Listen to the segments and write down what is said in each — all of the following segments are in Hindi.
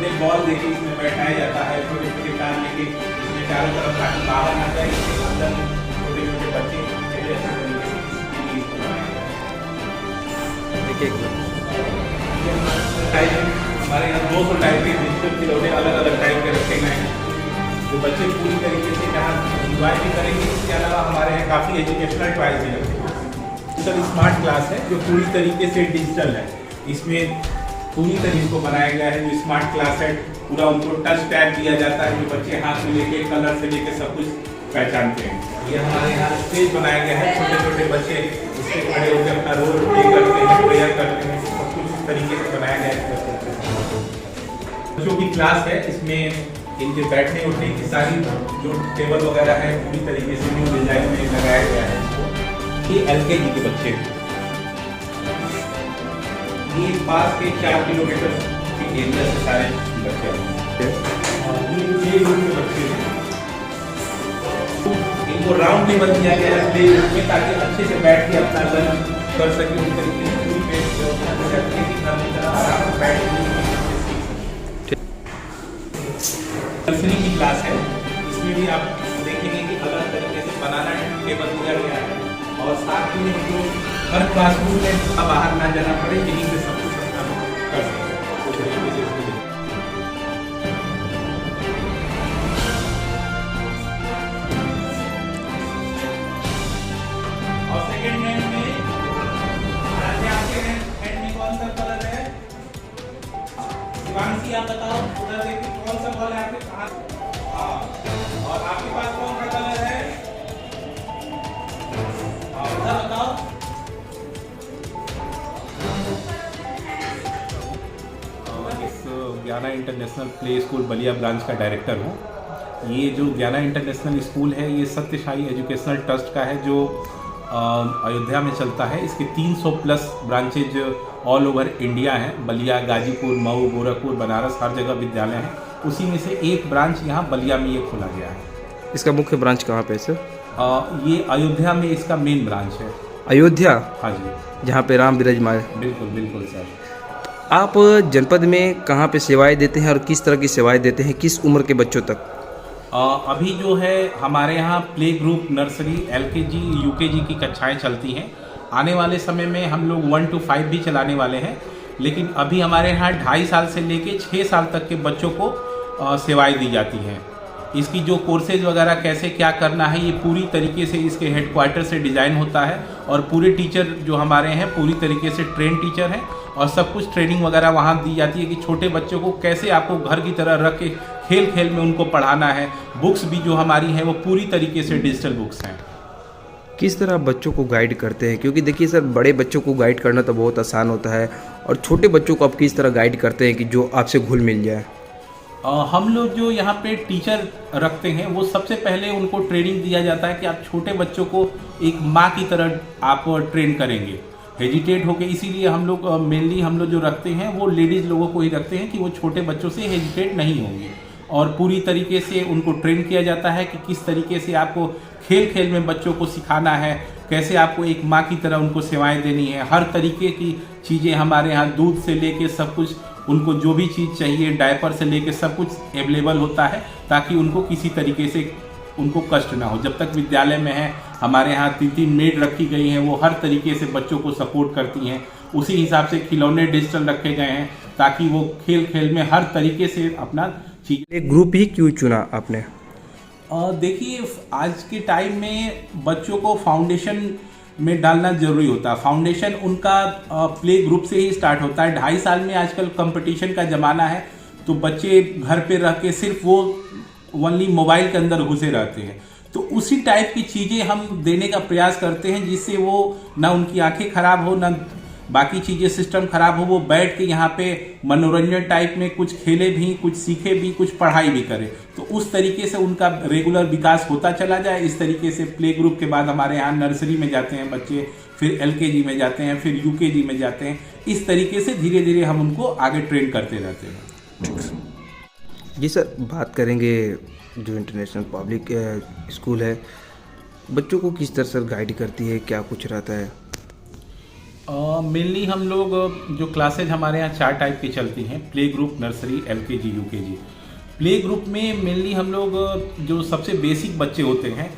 हमने बॉल देखी, इसमें बैठाया जाता है, छोटे छोटे कार लेके इसमें चारों तरफ ताकि बाहर ना जाए, इसके अंदर छोटे छोटे बच्चे खेले ऐसे तरीके से इसको बनाया गया है। देखिए हमारे यहाँ 200 टाइप के डिजिटल खिलौने अलग अलग टाइप के रखे गए हैं जो बच्चे पूरी तरीके से यहाँ इंजॉय भी करेंगे। इसके अलावा हमारे यहाँ काफ़ी एजुकेशनल टॉयज भी रखे हैं। डिजिटल स्मार्ट क्लास है जो पूरी तरीके से डिजिटल है, इसमें पूरी तरीके को बनाया गया है। जो स्मार्ट क्लास है पूरा उनको टच टैब दिया जाता है जो बच्चे हाथ में लेके कलर से लेके सब कुछ पहचानते हैं। ये हमारे यहाँ स्टेज बनाया गया है, छोटे छोटे बच्चे इससे खड़े होकर अपना रोल प्ले करते हैं, प्रेयर करते हैं, सब कुछ इस तरीके से बनाया गया है। बच्चों की क्लास है, इसमें इनके बैठने उठने की सारी जो टेबल वगैरह है पूरी तरीके से न्यू डिजाइन में लगाया गया है। ये LKG के बच्चे, ये पास के 4 किलोमीटर के एरिया से सारे बच्चे ये ग्रुप के बच्चे हैं। इनको राउंड टेबल दिया गया है प्ले ग्रुप में ताकि अच्छे से बैठ के अपना लंच कर सके, उस तरीके से पूरी पेट आराम बैठ नर्सरी की क्लास है। इसमें भी आप देखेंगे कि अलग तरीके से बनाना टेबल दिया गया है और साथ में जो हर क्लासरूम में बाहर ना जाना पड़े, यहीं से सब कुछ अपना कर सकते उस तरीके से। और सेकेंड हैंड में आपके हैंड में कौन सा कलर है? शिवांशी आप बताओ, उधर देखिए कौन सा बॉल है आपके पास? हाँ, और आपके पास कौन सा कलर है? हाँ, उधर बताओ। इस ज्ञाना international play school Ballia branch का डायरेक्टर हूँ। ये जो ज्ञाना इंटरनेशनल स्कूल है ये सत्यसाई एजुकेशनल ट्रस्ट का है जो अयोध्या में चलता है। इसके 300 plus branches all over India हैं। बलिया, गाजीपुर, मऊ, गोरखपुर, बनारस, हर जगह विद्यालय हैं। उसी में से एक ब्रांच यहाँ बलिया में ये खोला गया है। इसका मुख्य ब्रांच कहाँ पे है सर? ये अयोध्या में इसका मेन ब्रांच है। अयोध्या? हाँ जी, जहाँ पे राम विराजमान। बिल्कुल बिल्कुल सर। आप जनपद में कहाँ पे सेवाएं देते हैं और किस तरह की सेवाएं देते हैं, किस उम्र के बच्चों तक? अभी जो है हमारे यहाँ play group, nursery, LKG, UKG की कक्षाएं चलती हैं। आने वाले समय में हम लोग 1 to 5 भी चलाने वाले हैं, लेकिन अभी हमारे यहाँ 2.5 साल से लेके 6 साल तक के बच्चों को सेवाएं दी जाती हैं। इसकी जो कोर्सेज वगैरह कैसे क्या करना है ये पूरी तरीके से इसके हेडक्वार्टर से डिज़ाइन होता है और पूरे टीचर जो हमारे हैं पूरी तरीके से ट्रेन टीचर हैं और सब कुछ ट्रेनिंग वगैरह वहाँ दी जाती है कि छोटे बच्चों को कैसे आपको घर की तरह रख के खेल खेल में उनको पढ़ाना है। बुक्स भी जो हमारी हैं वो पूरी तरीके से डिजिटल बुक्स हैं। किस तरह बच्चों को गाइड करते हैं? क्योंकि देखिए सर, बड़े बच्चों को गाइड करना तो बहुत आसान होता है और छोटे बच्चों को आप किस तरह गाइड करते हैं कि जो आपसे घुल मिल जाए? हम लोग जो यहाँ पे टीचर रखते हैं वो सबसे पहले उनको ट्रेनिंग दिया जाता है कि आप छोटे बच्चों को एक माँ की तरह आप ट्रेन करेंगे, हेजिटेट होके। इसीलिए हम लोग मेनली हम लोग जो रखते हैं वो लेडीज़ लोगों को ही रखते हैं कि वो छोटे बच्चों से हेजिटेट नहीं होंगे और पूरी तरीके से उनको ट्रेन किया जाता है कि किस तरीके से आपको खेल खेल में बच्चों को सिखाना है, कैसे आपको एक माँ की तरह उनको सेवाएं देनी है। हर तरीके की चीज़ें हमारे यहाँ दूध से लेके सब कुछ, उनको जो भी चीज़ चाहिए डायपर से लेके सब कुछ अवेलेबल होता है ताकि उनको किसी तरीके से उनको कष्ट ना हो। जब तक विद्यालय में है हमारे यहाँ 3 मेड रखी गई हैं, वो हर तरीके से बच्चों को सपोर्ट करती हैं। उसी हिसाब से खिलौने डिजिटल रखे गए हैं ताकि वो खेल खेल में हर तरीके से अपना चीज़। एक ग्रुप ही क्यों चुना आपने? देखिए, आज के टाइम में बच्चों को फाउंडेशन में डालना जरूरी होता है। फाउंडेशन उनका प्ले ग्रुप से ही स्टार्ट होता है। 2.5 साल में आजकल कंपटीशन का ज़माना है तो बच्चे घर पे रह के सिर्फ वो ओनली मोबाइल के अंदर घुसे रहते हैं। तो उसी टाइप की चीज़ें हम देने का प्रयास करते हैं जिससे वो ना उनकी आंखें खराब हो, ना बाकी चीज़ें सिस्टम खराब हो, वो बैठ के यहाँ पे मनोरंजन टाइप में कुछ खेले भी, कुछ सीखे भी, कुछ पढ़ाई भी करें। तो उस तरीके से उनका रेगुलर विकास होता चला जाए। इस तरीके से प्ले ग्रुप के बाद हमारे यहाँ नर्सरी में जाते हैं बच्चे, फिर LKG में जाते हैं, फिर UKG में जाते हैं। इस तरीके से धीरे धीरे हम उनको आगे ट्रेन करते रहते हैं। जी सर, बात करेंगे जो इंटरनेशनल पब्लिक स्कूल है, बच्चों को किस तरह से गाइड करती है, क्या कुछ रहता है? मेनली हम लोग जो क्लासेज हमारे यहाँ 4 टाइप की चलती हैं, play group, nursery, LKG, UKG। Play group में मेनली हम लोग जो सबसे बेसिक बच्चे होते हैं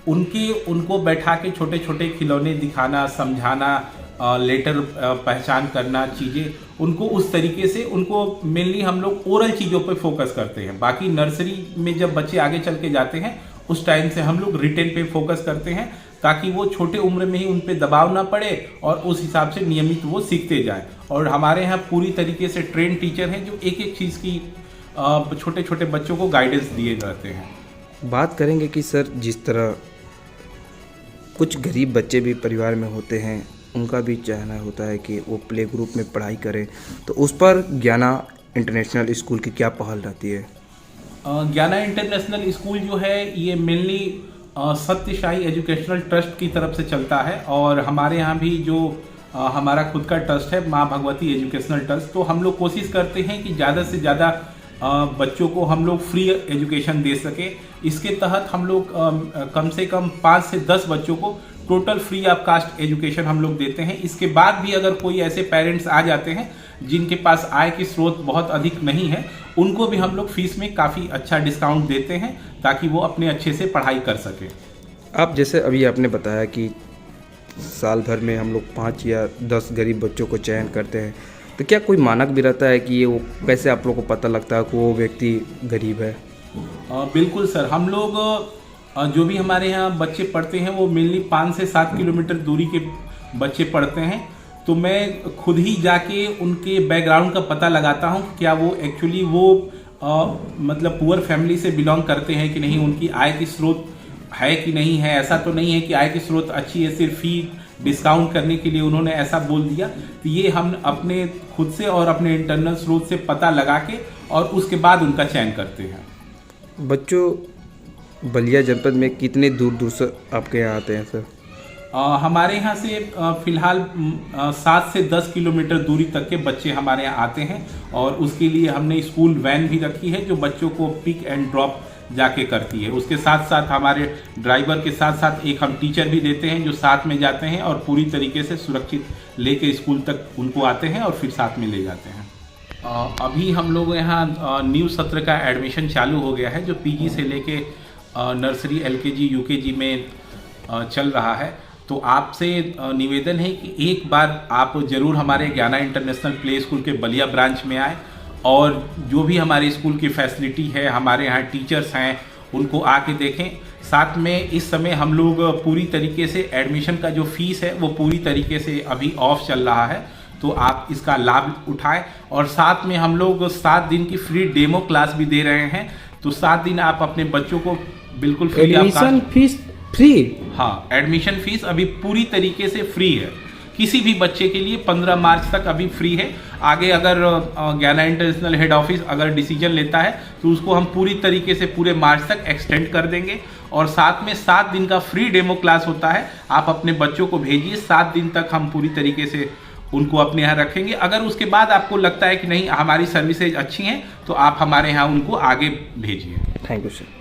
उनको बैठा के छोटे छोटे खिलौने दिखाना, समझाना, लेटर पहचान करना, चीज़ें उनको उस तरीके से उनको मेनली हम लोग ओरल चीज़ों पे फोकस करते हैं। बाकी नर्सरी में जब बच्चे आगे चल के जाते हैं उस टाइम से हम लोग रिटेन पे फोकस करते हैं, ताकि वो छोटे उम्र में ही उन पे दबाव ना पड़े और उस हिसाब से नियमित वो सीखते जाएं। और हमारे यहाँ पूरी तरीके से ट्रेन टीचर हैं जो एक एक चीज़ की छोटे छोटे बच्चों को गाइडेंस दिए जाते हैं। बात करेंगे कि सर जिस तरह कुछ गरीब बच्चे भी परिवार में होते हैं, उनका भी चाहना होता है कि वो प्ले ग्रुप में पढ़ाई करें, तो उस पर ज्ञाना इंटरनेशनल स्कूल की क्या पहल रहती है? ज्ञाना इंटरनेशनल स्कूल जो है ये मेनली सत्यसाई एजुकेशनल ट्रस्ट की तरफ से चलता है, और हमारे यहाँ भी जो हमारा खुद का ट्रस्ट है माँ भगवती एजुकेशनल ट्रस्ट, तो हम लोग कोशिश करते हैं कि ज़्यादा से ज़्यादा बच्चों को हम लोग फ्री एजुकेशन दे सके। इसके तहत हम लोग कम से कम 5 से 10 बच्चों को total free of cost education हम लोग देते हैं। इसके बाद भी अगर कोई ऐसे पेरेंट्स आ जाते हैं जिनके पास आय की स्रोत बहुत अधिक नहीं है, उनको भी हम लोग फीस में काफ़ी अच्छा डिस्काउंट देते हैं ताकि वो अपने अच्छे से पढ़ाई कर सके। आप जैसे अभी आपने बताया कि साल भर में हम लोग 5 या 10 गरीब बच्चों को चयन करते हैं, तो क्या कोई मानक भी रहता है कि ये वो कैसे आप लोगों को पता लगता है कि वो व्यक्ति गरीब है? बिल्कुल सर, हम लोग जो भी हमारे यहाँ बच्चे पढ़ते हैं वो मेनली 5 से 7 किलोमीटर दूरी के बच्चे पढ़ते हैं, तो मैं खुद ही जाके उनके बैकग्राउंड का पता लगाता हूँ क्या वो एक्चुअली वो मतलब पुअर फैमिली से बिलोंग करते हैं कि नहीं, उनकी आय की स्रोत है कि नहीं है। ऐसा तो नहीं है कि आय की स्रोत अच्छी है, सिर्फ फी डिस्काउंट करने के लिए उन्होंने ऐसा बोल दिया। तो ये हम अपने खुद से और अपने इंटरनल स्रोत से पता लगा के और उसके बाद उनका चयन करते हैं। बच्चों बलिया जनपद में कितने दूर दूर से आपके यहाँ आते हैं सर? हमारे यहाँ से फ़िलहाल 7 से 10 किलोमीटर दूरी तक के बच्चे हमारे यहाँ आते हैं, और उसके लिए हमने स्कूल वैन भी रखी है जो बच्चों को पिक एंड ड्रॉप जाके करती है। उसके साथ साथ हमारे ड्राइवर के साथ साथ एक हम टीचर भी देते हैं जो साथ में जाते हैं और पूरी तरीके से सुरक्षित लेके स्कूल तक उनको आते हैं और फिर साथ में ले जाते हैं। अभी हम लोग यहाँ न्यू सत्र का एडमिशन चालू हो गया है जो PG से लेके नर्सरी, LKG, UKG में चल रहा है। तो आपसे निवेदन है कि एक बार आप ज़रूर हमारे ज्ञाना इंटरनेशनल प्ले स्कूल के बलिया ब्रांच में आए, और जो भी हमारे स्कूल की फैसिलिटी है, हमारे यहाँ टीचर्स हैं, उनको आके देखें। साथ में इस समय हम लोग पूरी तरीके से एडमिशन का जो फीस है वो पूरी तरीके से अभी ऑफ चल रहा है, तो आप इसका लाभ उठाएं। और साथ में हम लोग 7 दिन की फ्री डेमो क्लास भी दे रहे हैं, तो 7 दिन आप अपने बच्चों को बिल्कुल फ्री। Admission fees free? हाँ, एडमिशन फीस अभी पूरी तरीके से फ्री है किसी भी बच्चे के लिए। 15 मार्च तक अभी फ्री है। आगे अगर ज्ञाना इंटरनेशनल हेड ऑफिस अगर डिसीजन लेता है तो उसको हम पूरी तरीके से पूरे मार्च तक एक्सटेंड कर देंगे। और साथ में 7 दिन का फ्री डेमो क्लास होता है, आप अपने बच्चों को भेजिए। 7 दिन तक हम पूरी तरीके से उनको अपने यहाँ रखेंगे। अगर उसके बाद आपको लगता है कि नहीं हमारी सर्विसेज अच्छी हैं, तो आप हमारे यहाँ उनको आगे भेजिए। Thank you sir.